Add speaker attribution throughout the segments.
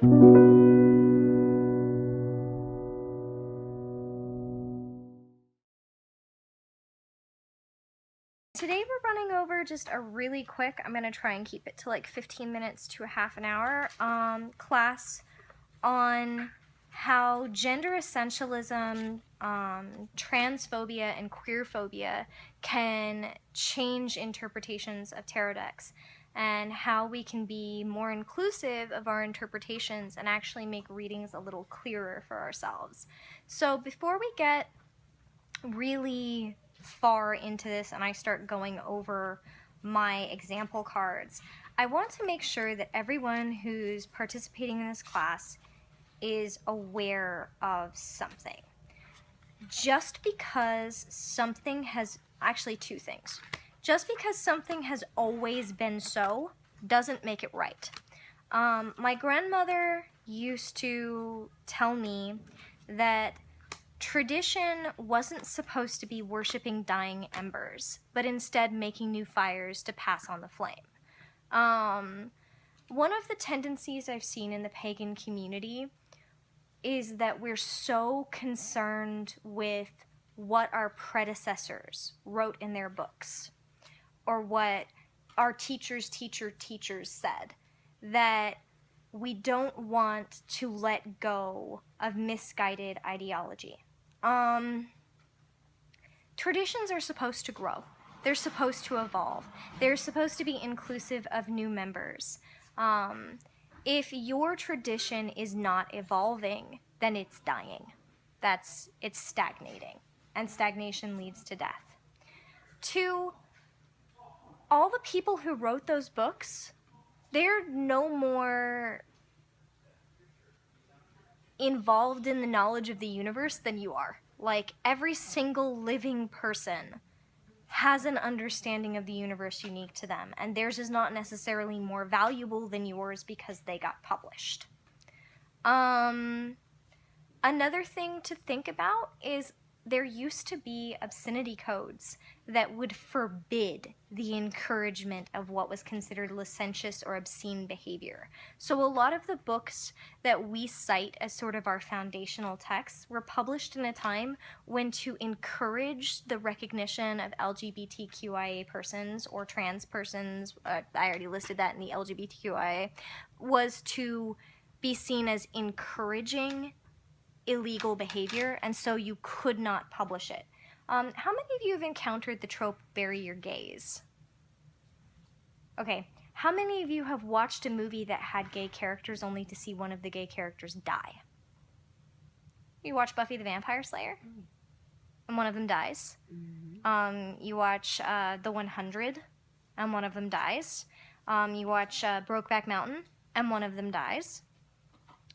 Speaker 1: Today we're running over just a really quick, I'm going to try and keep it to like 15 minutes to a half an hour, class on how gender essentialism, transphobia, and queerphobia can change interpretations of tarot decks, and how we can be more inclusive of our interpretations and actually make readings a little clearer for ourselves. So before we get really far into this and I start going over my example cards, I want to make sure that everyone who's participating in this class is aware of something. Just because something has, actually two things. Just because something has always been so doesn't make it right. My grandmother used to tell me that tradition wasn't supposed to be worshiping dying embers, but instead making new fires to pass on the flame. One of the tendencies I've seen in the pagan community is that we're so concerned with what our predecessors wrote in their books, or what our teachers' teachers said, that we don't want to let go of misguided ideology. Traditions are supposed to grow. They're supposed to evolve. They're supposed to be inclusive of new members. If your tradition is not evolving, then it's dying. It's stagnating, and stagnation leads to death. Two, all the people who wrote those books, they're no more involved in the knowledge of the universe than you are. Like, every single living person has an understanding of the universe unique to them, and theirs is not necessarily more valuable than yours because they got published. Another thing to think about is there used to be obscenity codes that would forbid the encouragement of what was considered licentious or obscene behavior. So a lot of the books that we cite as sort of our foundational texts were published in a time when to encourage the recognition of LGBTQIA persons or trans persons, I already listed that in the LGBTQIA, was to be seen as encouraging illegal behavior, and so you could not publish it. How many of you have encountered the trope, bury your gays? Okay, how many of you have watched a movie that had gay characters only to see one of the gay characters die? You watch Buffy the Vampire Slayer, and one of them dies. You watch The 100, and one of them dies. You watch Brokeback Mountain, and one of them dies.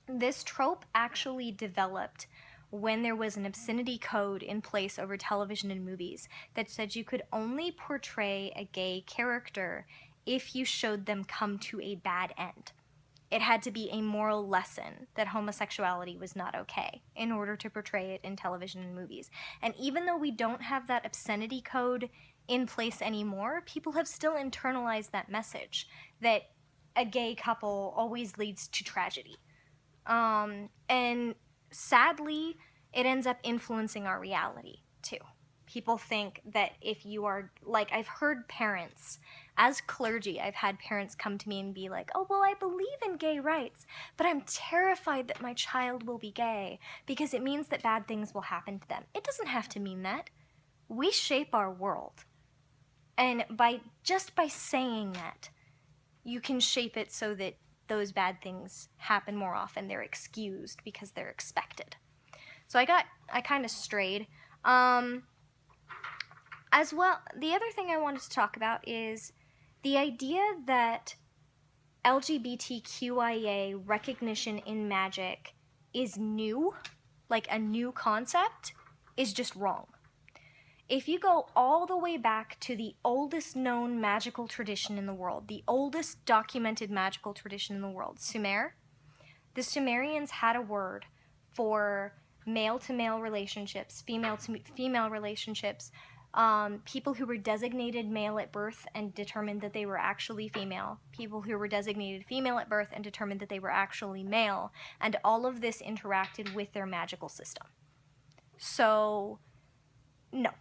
Speaker 1: This trope actually developed when there was an obscenity code in place over television and movies that said you could only portray a gay character if you showed them come to a bad end. It had to be a moral lesson that homosexuality was not okay in order to portray it in television and movies. And even though we don't have that obscenity code in place anymore, people have still internalized that message that a gay couple always leads to tragedy. And sadly, it ends up influencing our reality too. People think that if you are, like, I've heard parents, as clergy, I've had parents come to me and be like, oh, well, I believe in gay rights, but I'm terrified that my child will be gay because it means that bad things will happen to them. It doesn't have to mean that. We shape our world. And just by saying that, you can shape it so that those bad things happen more often. They're excused because they're expected. So I kind of strayed. As well, the other thing I wanted to talk about is the idea that LGBTQIA recognition in magic is new, like a new concept, is just wrong. If you go all the way back to the oldest known magical tradition in the world, the oldest documented magical tradition in the world, Sumer, the Sumerians had a word for male-to-male relationships, female-to-female relationships, people who were designated male at birth and determined that they were actually female, people who were designated female at birth and determined that they were actually male, and all of this interacted with their magical system. So, no.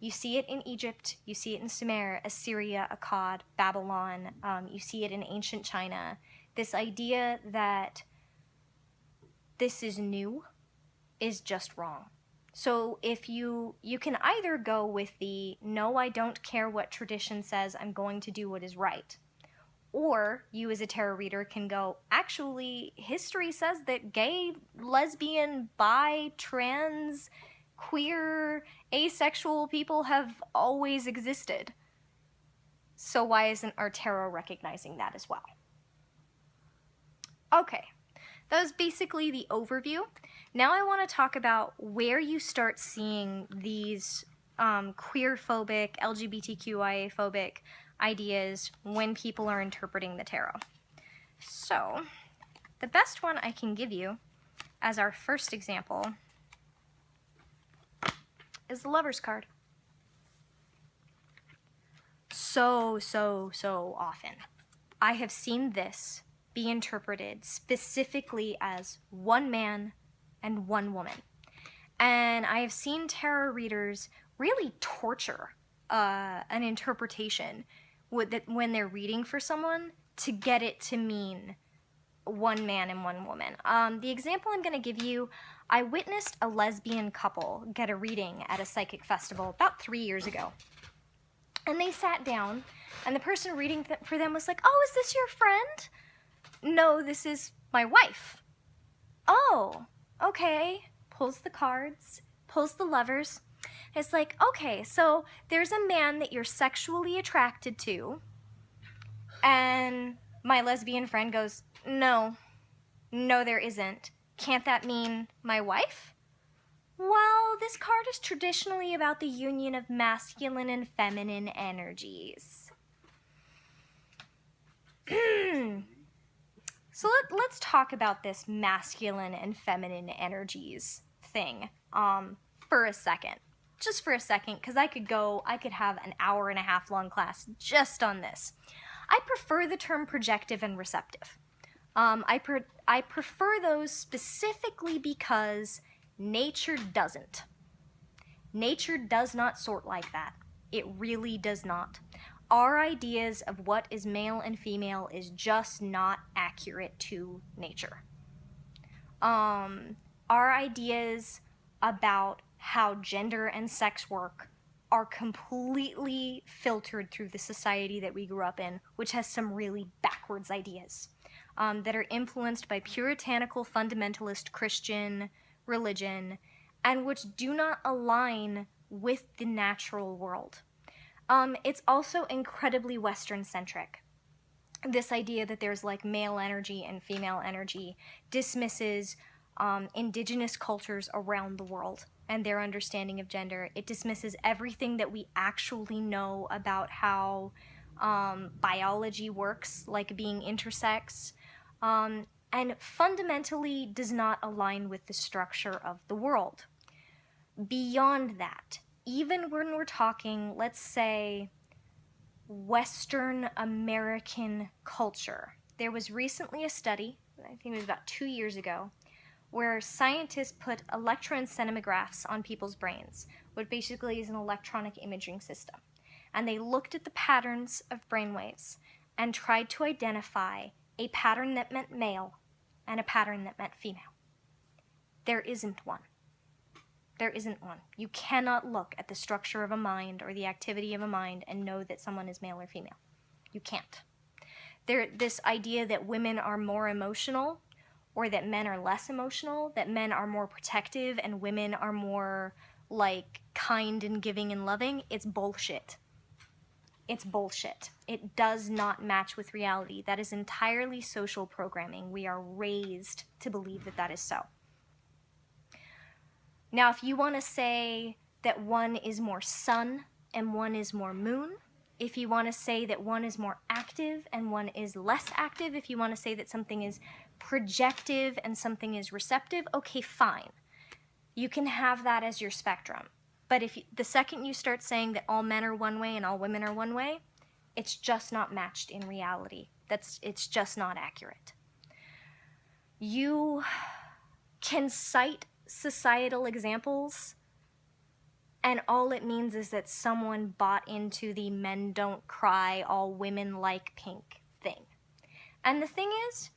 Speaker 1: You see it in Egypt, you see it in Sumer, Assyria, Akkad, Babylon, you see it in ancient China. This idea that this is new is just wrong. So if you can either go with the, no, I don't care what tradition says, I'm going to do what is right. Or you as a tarot reader can go, actually, history says that gay, lesbian, bi, trans, queer, asexual people have always existed. So why isn't our tarot recognizing that as well? Okay, that was basically the overview. Now I want to talk about where you start seeing these queer-phobic, LGBTQIA-phobic ideas when people are interpreting the tarot. So, the best one I can give you as our first example is the Lover's card. So often I have seen this be interpreted specifically as one man and one woman. And I have seen tarot readers really torture an interpretation when they're reading for someone to get it to mean one man and one woman. The example I'm going to give you, I witnessed a lesbian couple get a reading at a psychic festival about 3 years ago. And they sat down, and the person reading for them was like, "Oh, is this your friend?" "No, this is my wife." "Oh, okay." Pulls the cards, pulls the lovers. It's like, okay, so there's a man that you're sexually attracted to, and my lesbian friend goes, no, there isn't. Can't that mean my wife?" Well, this card is traditionally about the union of masculine and feminine energies. So let's talk about this masculine and feminine energies thing for a second. Just for a second, because I could have an hour and a half long class just on this. I prefer the term projective and receptive. I prefer those specifically because nature doesn't. Nature does not sort like that. It really does not. Our ideas of what is male and female is just not accurate to nature. Our ideas about how gender and sex work are completely filtered through the society that we grew up in, which has some really backwards ideas that are influenced by puritanical fundamentalist Christian religion and which do not align with the natural world. It's also incredibly Western-centric. This idea that there's like male energy and female energy dismisses indigenous cultures around the world and their understanding of gender. It dismisses everything that we actually know about how biology works, like being intersex, and fundamentally does not align with the structure of the world. Beyond that, even when we're talking, let's say, Western American culture, there was recently a study, I think it was about 2 years ago, where scientists put electroencephalographs on people's brains, what basically is an electronic imaging system. And they looked at the patterns of brainwaves and tried to identify a pattern that meant male and a pattern that meant female. There isn't one. There isn't one. You cannot look at the structure of a mind or the activity of a mind and know that someone is male or female. You can't. This idea that women are more emotional or that men are less emotional, that men are more protective and women are more like kind and giving and loving, it's bullshit. It's bullshit. It does not match with reality. That is entirely social programming. We are raised to believe that that is so. Now, if you want to say that one is more sun and one is more moon, if you want to say that one is more active and one is less active, if you want to say that something is projective and something is receptive, okay, fine. You can have that as your spectrum. But the second you start saying that all men are one way and all women are one way, it's just not matched in reality. It's just not accurate. You can cite societal examples, and all it means is that someone bought into the men don't cry, all women like pink thing. And the thing is,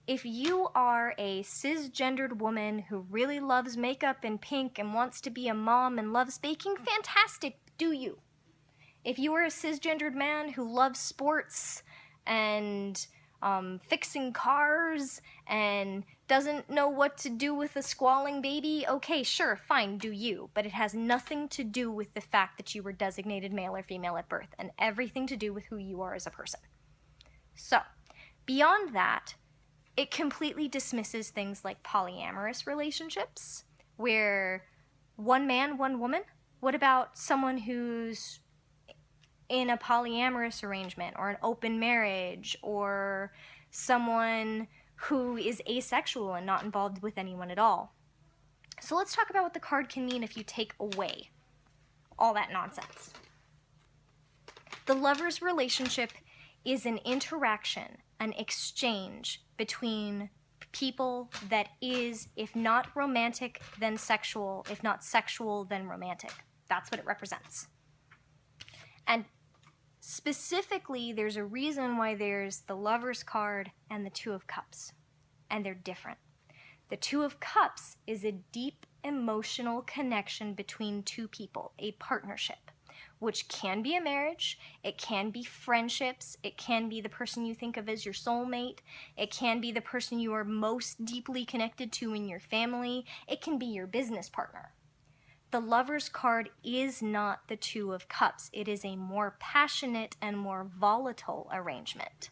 Speaker 1: if you are a cisgendered woman who really loves makeup and pink and wants to be a mom and loves baking, fantastic, do you. If you are a cisgendered man who loves sports and fixing cars and doesn't know what to do with a squalling baby, okay, sure, fine, do you. But it has nothing to do with the fact that you were designated male or female at birth, and everything to do with who you are as a person. So, beyond that, it completely dismisses things like polyamorous relationships, where one man, one woman. What about someone who's in a polyamorous arrangement or an open marriage, or someone who is asexual and not involved with anyone at all? So let's talk about what the card can mean if you take away all that nonsense. The lover's relationship is an interaction, an exchange between people that is, if not romantic, then sexual, if not sexual, then romantic. That's what it represents. And specifically, there's a reason why there's the Lover's card and the Two of Cups, and they're different. The Two of Cups is a deep emotional connection between two people, a partnership, which can be a marriage, it can be friendships, it can be the person you think of as your soulmate, it can be the person you are most deeply connected to in your family, it can be your business partner. The Lover's card is not the Two of Cups. It is a more passionate and more volatile arrangement.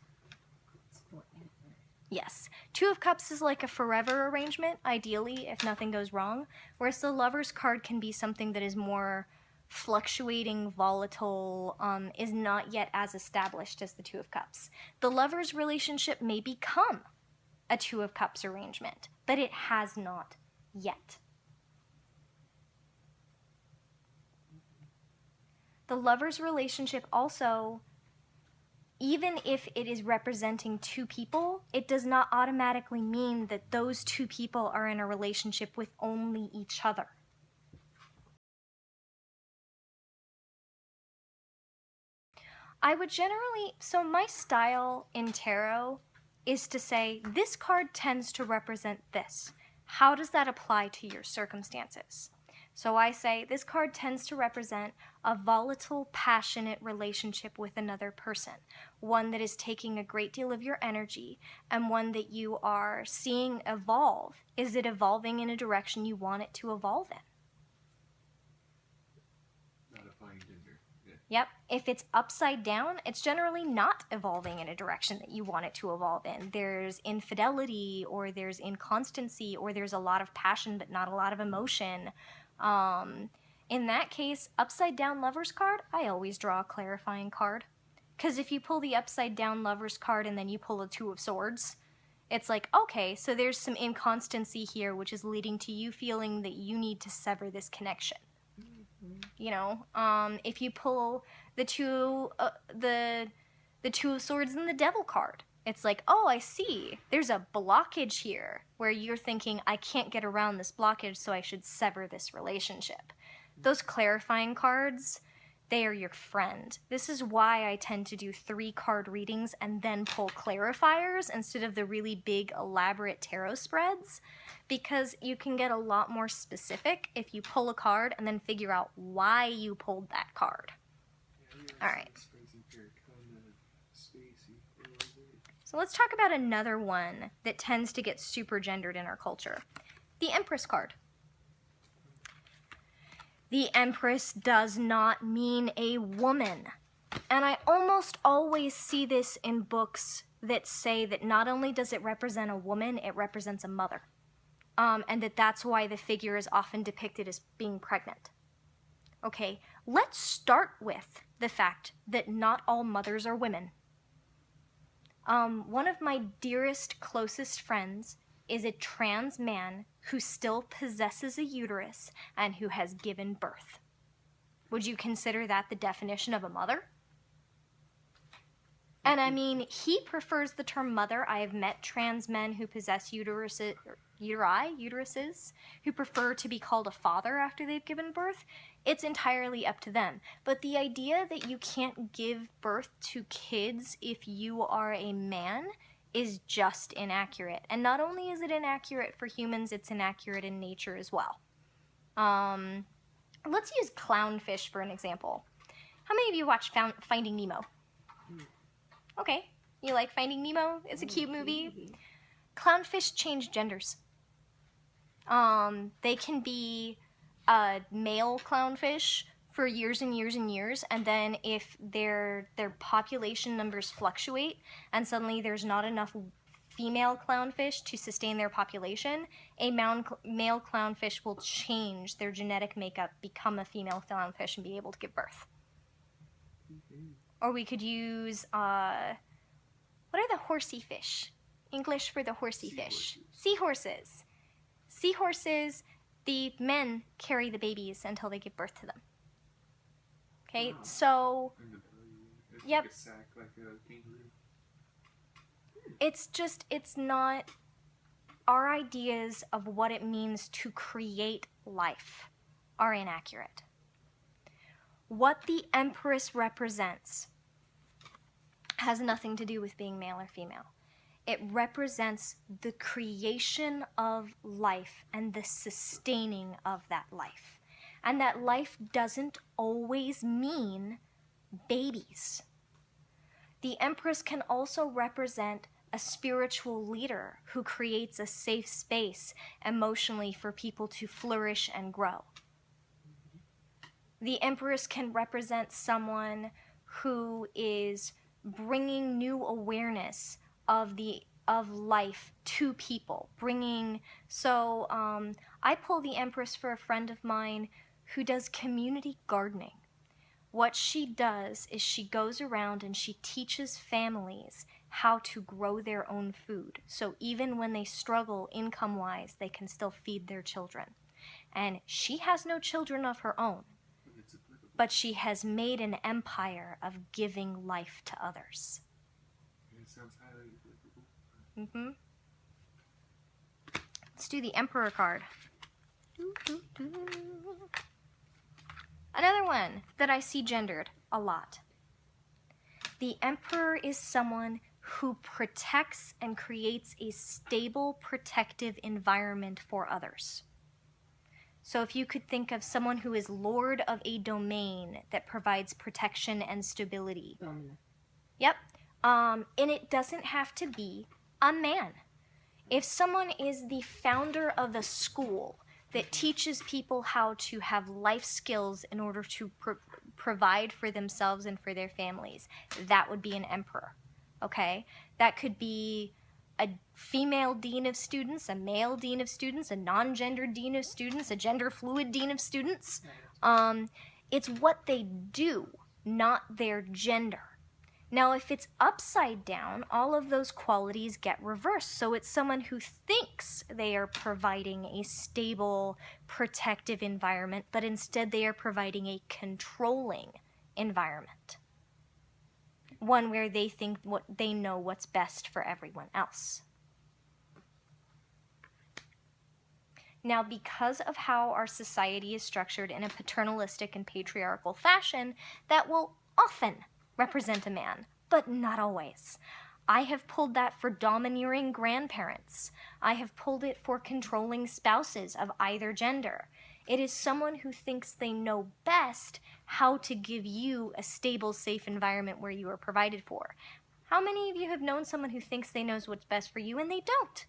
Speaker 1: Yes. Two of Cups is like a forever arrangement, ideally, if nothing goes wrong, whereas the Lover's card can be something that is more fluctuating, volatile, is not yet as established as the Two of Cups. The Lover's relationship may become a Two of Cups arrangement, but it has not yet. The Lover's relationship also, even if it is representing two people, it does not automatically mean that those two people are in a relationship with only each other. I would generally, so my style in tarot is to say, this card tends to represent this. How does that apply to your circumstances? So I say, this card tends to represent a volatile, passionate relationship with another person, one that is taking a great deal of your energy, and one that you are seeing evolve. Is it evolving in a direction you want it to evolve in?
Speaker 2: Modifying gender. Yeah.
Speaker 1: Yep. If it's upside down, it's generally not evolving in a direction that you want it to evolve in. There's infidelity, or there's inconstancy, or there's a lot of passion but not a lot of emotion. In that case, upside down Lover's card, I always draw a clarifying card. Because if you pull the upside down Lover's card and then you pull a Two of Swords, it's like, okay, so there's some inconstancy here, which is leading to you feeling that you need to sever this connection. You know, if you pull the Two of Swords and the Devil card, it's like, oh, I see. There's a blockage here where you're thinking, I can't get around this blockage, so I should sever this relationship. Those clarifying cards, they are your friend. This is why I tend to do 3-card readings and then pull clarifiers instead of the really big, elaborate tarot spreads, because you can get a lot more specific if you pull a card and then figure out why you pulled that card. All right. So let's talk about another one that tends to get super gendered in our culture. The Empress card. The Empress does not mean a woman. And I almost always see this in books that say that not only does it represent a woman, it represents a mother. And that's why the figure is often depicted as being pregnant. Okay, let's start with the fact that not all mothers are women. One of my dearest, closest friends is a trans man who still possesses a uterus and who has given birth. Would you consider that the definition of a mother? And I mean, he prefers the term mother. I have met trans men who possess uteruses, who prefer to be called a father after they've given birth. It's entirely up to them. But the idea that you can't give birth to kids if you are a man is just inaccurate. And not only is it inaccurate for humans, it's inaccurate in nature as well. Let's use clownfish for an example. How many of you watched Finding Nemo? Okay, you like Finding Nemo? It's a cute movie. Clownfish change genders. They can be male clownfish for years and years and years, and then if their population numbers fluctuate and suddenly there's not enough female clownfish to sustain their population, a male clownfish will change their genetic makeup, become a female clownfish, and be able to give birth. Or we could use, what are the horsey fish? English for the horsey fish. Seahorses. Seahorses, the men carry the babies until they give birth to them. Okay, so, yep.
Speaker 2: Like a sack, like a kangaroo.
Speaker 1: It's not, our ideas of what it means to create life are inaccurate. What the Empress represents has nothing to do with being male or female. It represents the creation of life and the sustaining of that life. And that life doesn't always mean babies. The Empress can also represent a spiritual leader who creates a safe space emotionally for people to flourish and grow. The Empress can represent someone who is bringing new awareness of life to people. I pull the Empress for a friend of mine who does community gardening. What she does is she goes around and she teaches families how to grow their own food. So even when they struggle income-wise, they can still feed their children. And she has no children of her own, but she has made an empire of giving life to others.
Speaker 2: It sounds highly applicable.
Speaker 1: Let's do the Emperor card. Another one that I see gendered a lot. The Emperor is someone who protects and creates a stable, protective environment for others. So if you could think of someone who is lord of a domain that provides protection and stability. Yep. And it doesn't have to be a man. If someone is the founder of a school that teaches people how to have life skills in order to provide for themselves and for their families, that would be an emperor, okay? That could be a female dean of students, a male dean of students, a non-gendered dean of students, a gender-fluid dean of students. It's what they do, not their gender. Now, if it's upside down, all of those qualities get reversed. So it's someone who thinks they are providing a stable, protective environment, but instead they are providing a controlling environment. One where they think they know what's best for everyone else. Now, because of how our society is structured in a paternalistic and patriarchal fashion, that will often represent a man, but not always. I have pulled that for domineering grandparents. I have pulled it for controlling spouses of either gender. It is someone who thinks they know best how to give you a stable, safe environment where you are provided for. How many of you have known someone who thinks they knows what's best for you and they don't?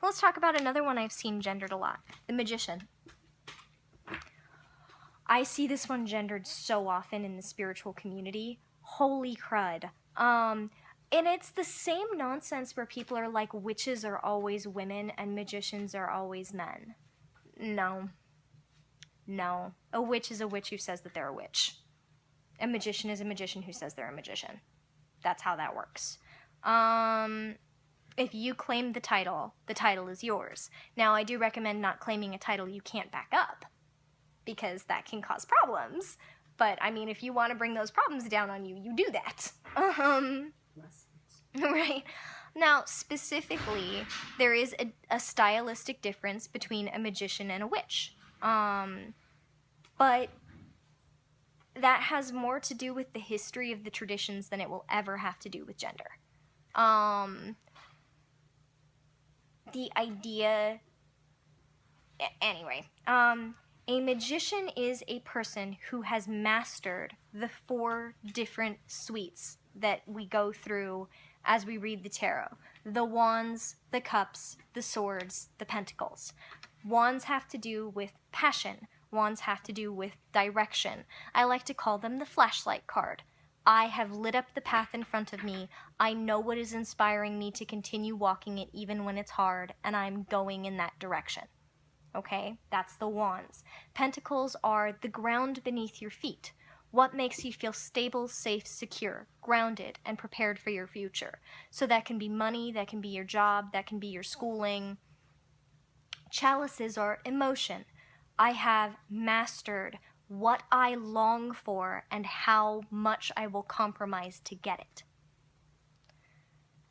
Speaker 1: Let's talk about another one I've seen gendered a lot, the Magician. I see this one gendered so often in the spiritual community. Holy crud. And it's the same nonsense where people are like, witches are always women and magicians are always men. No. No. A witch is a witch who says that they're a witch. A magician is a magician who says they're a magician. That's how that works. If you claim the title is yours. Now, I do recommend not claiming a title you can't back up, because that can cause problems. But, I mean, if you want to bring those problems down on you, you do that. Right. Now, specifically, there is a stylistic difference between a magician and a witch. But that has more to do with the history of the traditions than it will ever have to do with gender. The idea... Anyway, a magician is a person who has mastered the 4 different suites that we go through as we read the tarot. The wands, the cups, the swords, the pentacles. Wands have to do with passion. Wands have to do with direction. I like to call them the flashlight card. I have lit up the path in front of me. I know what is inspiring me to continue walking it even when it's hard, and I'm going in that direction. Okay, that's the wands. Pentacles are the ground beneath your feet. What makes you feel stable, safe, secure, grounded, and prepared for your future? So that can be money, that can be your job, that can be your schooling. Chalices are emotion. I have mastered what I long for and how much I will compromise to get it.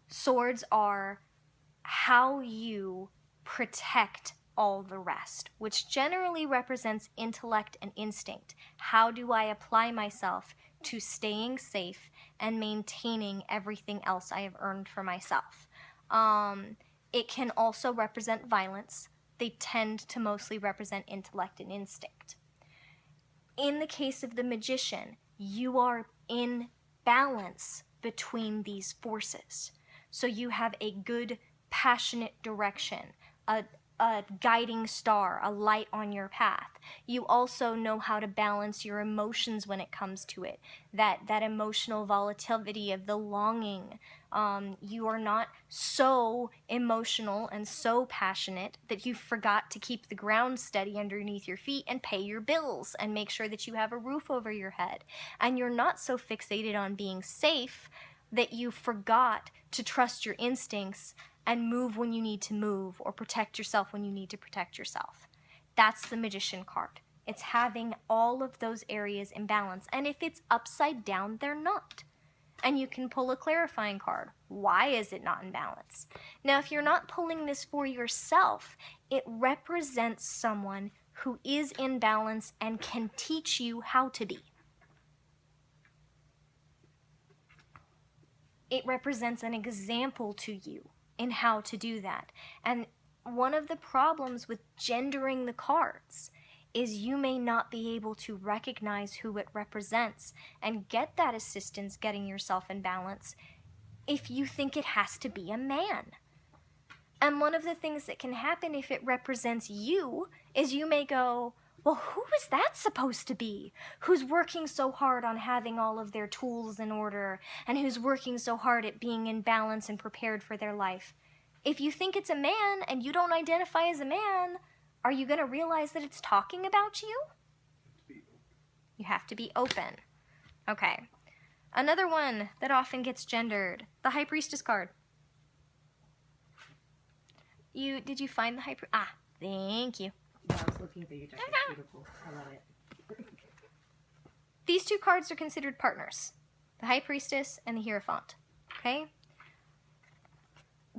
Speaker 1: Swords are how you protect all the rest, which generally represents intellect and instinct. How do I apply myself to staying safe and maintaining everything else I have earned for myself? It can also represent violence. They tend to mostly represent intellect and instinct. In the case of the magician, you are in balance between these forces. So you have a good, passionate direction, a guiding star, a light on your path. You also know how to balance your emotions when it comes to it. That emotional volatility of the longing. You are not so emotional and so passionate that you forgot to keep the ground steady underneath your feet and pay your bills and make sure that you have a roof over your head. And you're not so fixated on being safe that you forgot to trust your instincts and move when you need to move, or protect yourself when you need to protect yourself. That's the magician card. It's having all of those areas in balance. And if it's upside down, they're not. And you can pull a clarifying card. Why is it not in balance? Now, if you're not pulling this for yourself, it represents someone who is in balance and can teach you how to be. It represents an example to you in how to do that. And one of the problems with gendering the cards is you may not be able to recognize who it represents and get that assistance getting yourself in balance if you think it has to be a man. And one of the things that can happen if it represents you is you may go, well, who is that supposed to be? Who's working so hard on having all of their tools in order, and who's working so hard at being in balance and prepared for their life? If you think it's a man and you don't identify as a man, are you going to realize that it's talking about you? You have to be open. Okay. Another one that often gets gendered, the High Priestess card. Did you find the High Priestess? Ah, thank you.
Speaker 3: Yeah, I was looking through your deck. It's beautiful. I love it.
Speaker 1: These 2 cards are considered partners. The High Priestess and the Hierophant. Okay?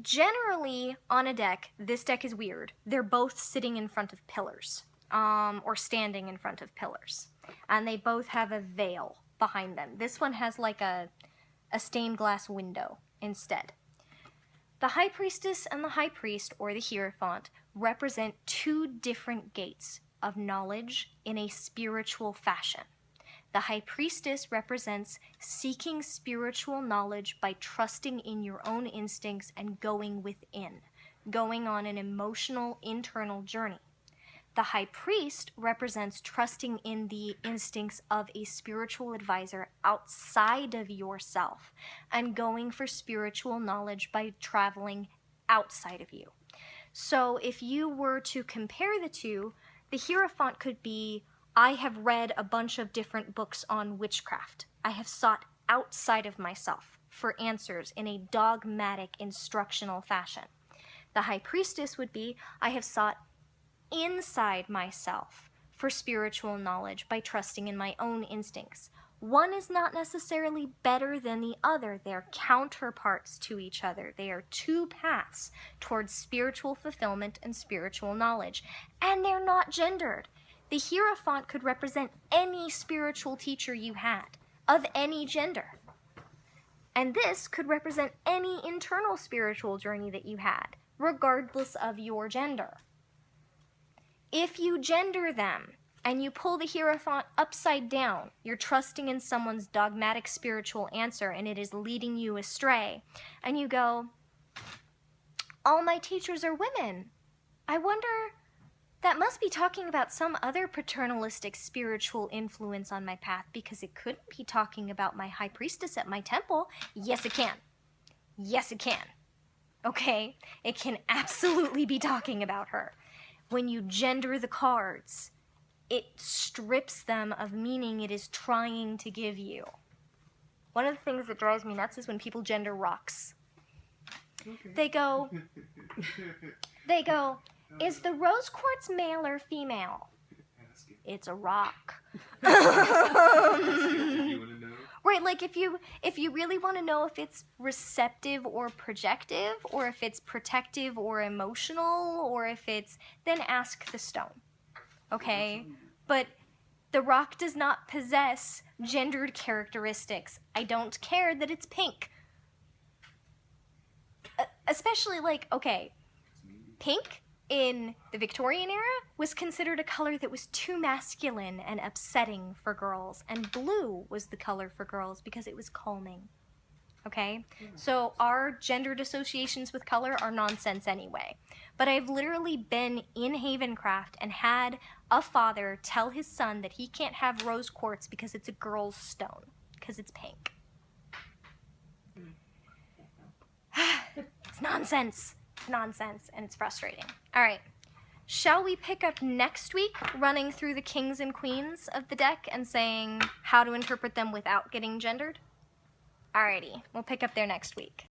Speaker 1: Generally, on a deck, this deck is weird. They're both sitting in front of pillars. Or standing in front of pillars. And they both have a veil behind them. This one has like a stained glass window instead. The High Priestess and the High Priest, or the Hierophant, represent 2 different gates of knowledge in a spiritual fashion. The High Priestess represents seeking spiritual knowledge by trusting in your own instincts and going within, going on an emotional, internal journey. The High Priest represents trusting in the instincts of a spiritual advisor outside of yourself and going for spiritual knowledge by traveling outside of you. So if you were to compare the 2, the Hierophant could be, I have read a bunch of different books on witchcraft. I have sought outside of myself for answers in a dogmatic, instructional fashion. The High Priestess would be, I have sought inside myself for spiritual knowledge by trusting in my own instincts. One is not necessarily better than the other. They're counterparts to each other. They are two paths towards spiritual fulfillment and spiritual knowledge. And they're not gendered. The Hierophant could represent any spiritual teacher you had, of any gender. And this could represent any internal spiritual journey that you had, regardless of your gender. If you gender them, and you pull the Hierophant upside down, you're trusting in someone's dogmatic spiritual answer and it is leading you astray. And you go, all my teachers are women. I wonder, that must be talking about some other paternalistic spiritual influence on my path, because it couldn't be talking about my High Priestess at my temple. Yes, it can. Yes, it can. Okay? It can absolutely be talking about her. When you gender the cards, it strips them of meaning it is trying to give you. One of the things that drives me nuts is when people gender rocks.
Speaker 2: Okay.
Speaker 1: They go, is the rose quartz male or female?
Speaker 2: Ask it.
Speaker 1: It's a rock.
Speaker 2: You want to know?
Speaker 1: Right, like if you really want to know if it's receptive or projective, or if it's protective or emotional, or if it's, then ask the stone. Okay? But the rock does not possess gendered characteristics. I don't care that it's pink. Especially like, okay, pink in the Victorian era was considered a color that was too masculine and upsetting for girls, and blue was the color for girls because it was calming. Okay? So our gendered associations with color are nonsense anyway. But I've literally been in Havencraft and had a father tell his son that he can't have rose quartz because it's a girl's stone, because it's pink. It's nonsense. It's nonsense, and it's frustrating. All right. Shall we pick up next week, running through the kings and queens of the deck and saying how to interpret them without getting gendered? Alrighty, we'll pick up there next week.